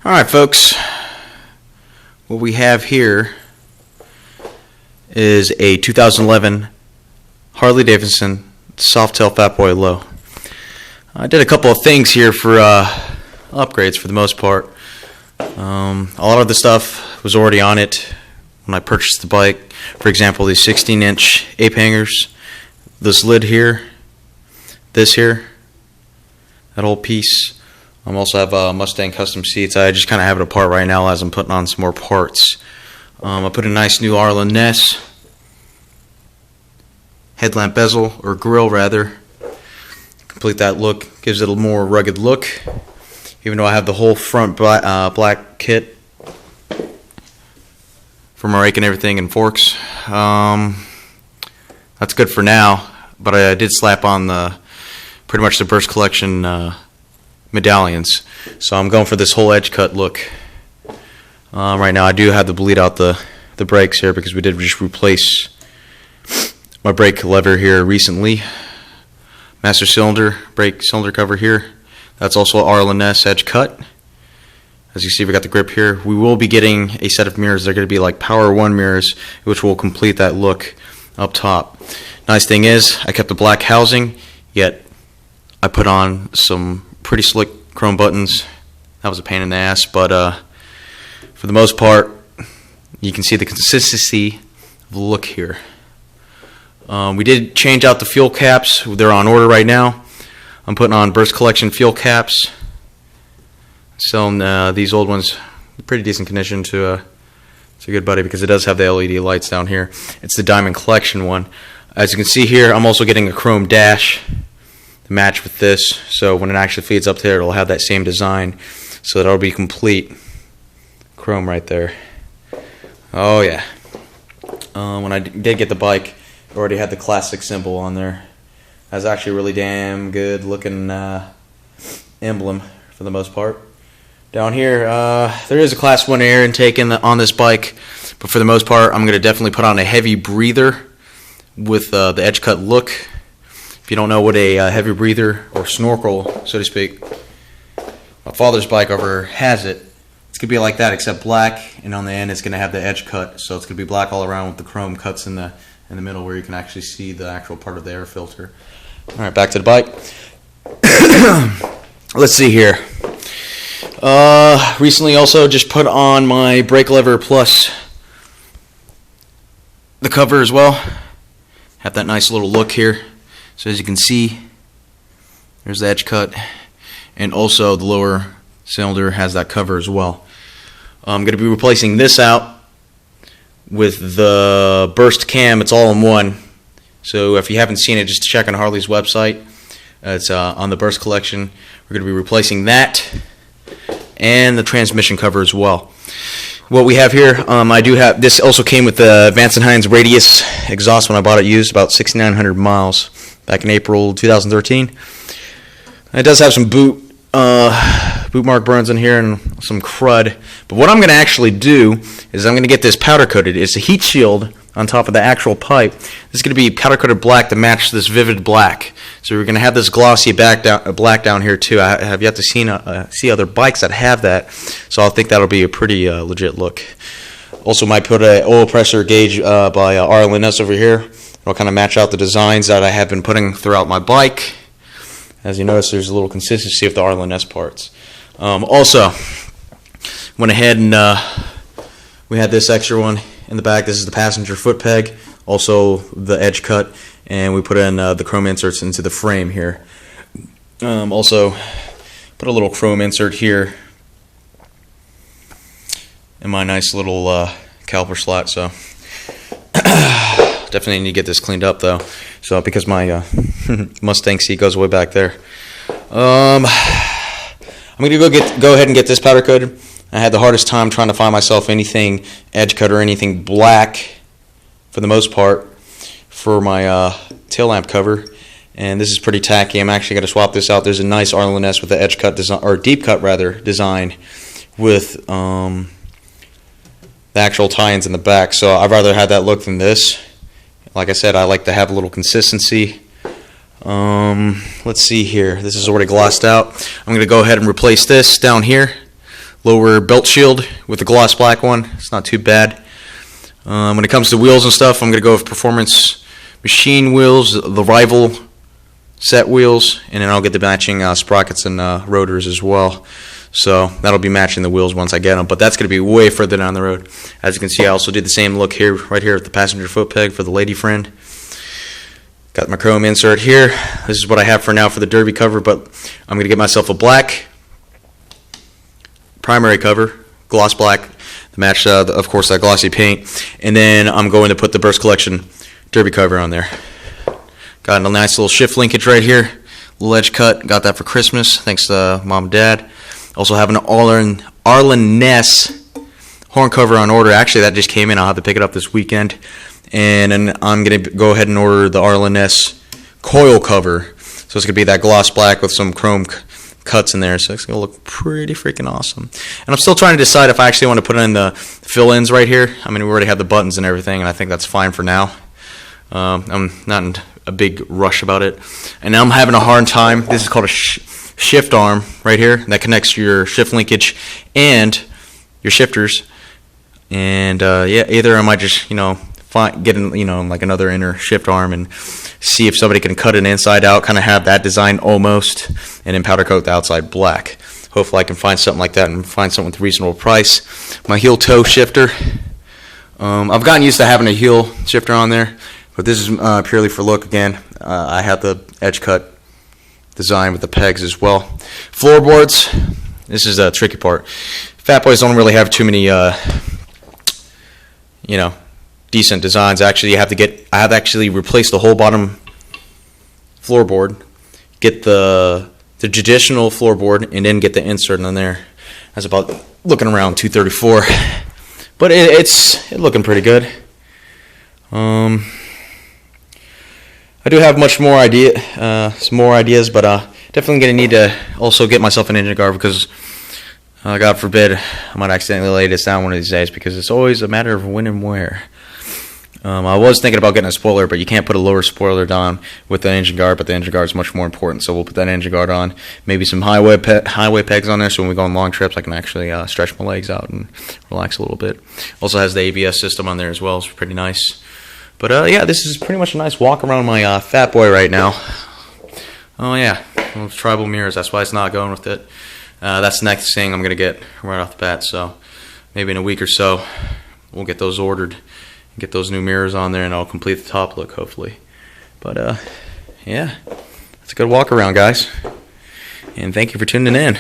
Alright folks, what we have here is a 2011 Harley Davidson Softail Fatboy Lo. I did a couple of things here for upgrades for the most part. A lot of the stuff was already on it when I purchased the bike. For example, these 16-inch ape hangers, this lid here, this here, that whole piece. I also have Mustang custom seats. I just kind of have it apart right now as I'm putting on some more parts. I put a nice new Arlen Ness headlamp bezel, or grill rather. Complete that look, gives it a more rugged look. Even though I have the whole front black kit for my rake and everything and forks. That's good for now, but I did slap on pretty much the Burst Collection medallions, so I'm going for this whole edge cut look. Right now I do have to bleed out the brakes here because we did just replace my brake lever here recently. Master cylinder, brake cylinder cover here. That's also Arlen Ness edge cut. As you see, we got the grip here. We will be getting a set of mirrors. They're going to be like Power 1 mirrors, which will complete that look up top. Nice thing is, I kept the black housing, yet I put on some pretty slick chrome buttons. That was a pain in the ass, but for the most part, you can see the consistency of the look here. We did change out the fuel caps. They're on order right now. I'm putting on Burst Collection fuel caps. Selling these old ones in pretty decent condition to it's a good buddy because it does have the LED lights down here. It's the Diamond Collection one. As you can see here, I'm also getting a chrome dash to match with this, so when it actually feeds up there, it'll have that same design, so that'll be complete chrome right there. Oh yeah. When I did get the bike, it already had the classic symbol on there. That's actually a really damn good looking emblem for the most part. Down here, there is a Class 1 air intake on this bike, but for the most part, I'm going to definitely put on a heavy breather with the edge cut look. If you don't know what a heavy breather or snorkel, so to speak, my father's bike over has it. It's going to be like that except black, and on the end it's going to have the edge cut, so it's going to be black all around with the chrome cuts in the middle where you can actually see the actual part of the air filter. Alright, back to the bike. Let's see here. Recently also just put on my brake lever plus the cover as well. Have that nice little look here. So as you can see, there's the edge cut, and also the lower cylinder has that cover as well. I'm going to be replacing this out with the Burst cam. It's all in one. So if you haven't seen it, just check on Harley's website. It's on the Burst Collection. We're going to be replacing that and the transmission cover as well. What we have here, I do have, this also came with the Vance & Hines Radius exhaust when I bought it used, about 6,900 miles back in April 2013. It does have some boot mark burns in here and some crud. But what I'm going to actually do is I'm going to get this powder coated. It's a heat shield on top of the actual pipe. This is going to be powder coated black to match this vivid black. So we're going to have this glossy black down here too. I have yet to see other bikes that have that, so I think that'll be a pretty legit look. Also might put an oil pressure gauge by Arlen Ness over here. It'll kind of match out the designs that I have been putting throughout my bike. As you notice, there's a little consistency of the Arlen Ness parts. Also, went ahead and we had this extra one in the back. This is the passenger foot peg, also the edge cut, and we put in the chrome inserts into the frame here. Also, put a little chrome insert here in my nice little caliper slot. So definitely need to get this cleaned up though. So because my Mustang seat goes way back there. I'm gonna go ahead and get this powder coated. I had the hardest time trying to find myself anything edge cut or anything black for the most part for my tail lamp cover, and this is pretty tacky. I'm actually going to swap this out. There's a nice Arlen Ness with the edge cut design, or deep cut rather, design with the actual tie-ins in the back, so I'd rather have that look than this. Like I said, I like to have a little consistency. Let's see here. This is already glossed out. I'm going to go ahead and replace this down here. lower belt shield with the gloss black one. It's not too bad. When it comes to wheels and stuff, I'm going to go with Performance Machine wheels, the Rival set wheels, and then I'll get the matching sprockets and rotors as well. So that'll be matching the wheels once I get them, but that's going to be way further down the road. As you can see, I also did the same look here, right here at the passenger foot peg for the lady friend. Got my chrome insert here. This is what I have for now for the derby cover, but I'm going to get myself a black primary cover, gloss black, to match, of course, that glossy paint. And then I'm going to put the Burst Collection derby cover on there. Got a nice little shift linkage right here, little edge cut. Got that for Christmas, thanks to Mom and Dad. Also have an Arlen Ness horn cover on order. Actually, that just came in. I'll have to pick it up this weekend. And then I'm going to go ahead and order the Arlen Ness coil cover. So it's going to be that gloss black with some chrome cuts in there. So it's going to look pretty freaking awesome. And I'm still trying to decide if I actually want to put in the fill-ins right here. I mean, we already have the buttons and everything, and I think that's fine for now. I'm not in a big rush about it. And now I'm having a hard time. This is called a shift arm right here that connects your shift linkage and your shifters. And yeah, either I might just get in, like another inner shift arm and see if somebody can cut it inside out, kind of have that design almost, and then powder coat the outside black. Hopefully I can find something like that and find something with a reasonable price. My heel toe shifter. I've gotten used to having a heel shifter on there, but this is purely for look again. I have the edge cut design with the pegs as well. Floorboards. This is a tricky part. Fat Boys don't really have too many, decent designs. Actually, I have to actually replace the whole bottom floorboard, get the traditional floorboard, and then get the insert on there. That's about looking around $234, but it's looking pretty good. I do have some more ideas, but definitely gonna need to also get myself an engine guard because God forbid I might accidentally lay this down one of these days, because it's always a matter of when and where. I was thinking about getting a spoiler, but you can't put a lower spoiler down with the engine guard, but the engine guard is much more important, so we'll put that engine guard on. Maybe some highway pegs on there, so when we go on long trips I can actually stretch my legs out and relax a little bit. Also has the ABS system on there as well, it's pretty nice. But yeah, this is pretty much a nice walk around my Fat Boy right now. Oh yeah, well, tribal mirrors, that's why it's not going with it. That's the next thing I'm going to get right off the bat, so maybe in a week or so we'll get those ordered. Get those new mirrors on there, and I'll complete the top look, hopefully. But, yeah, it's a good walk around, guys. And thank you for tuning in.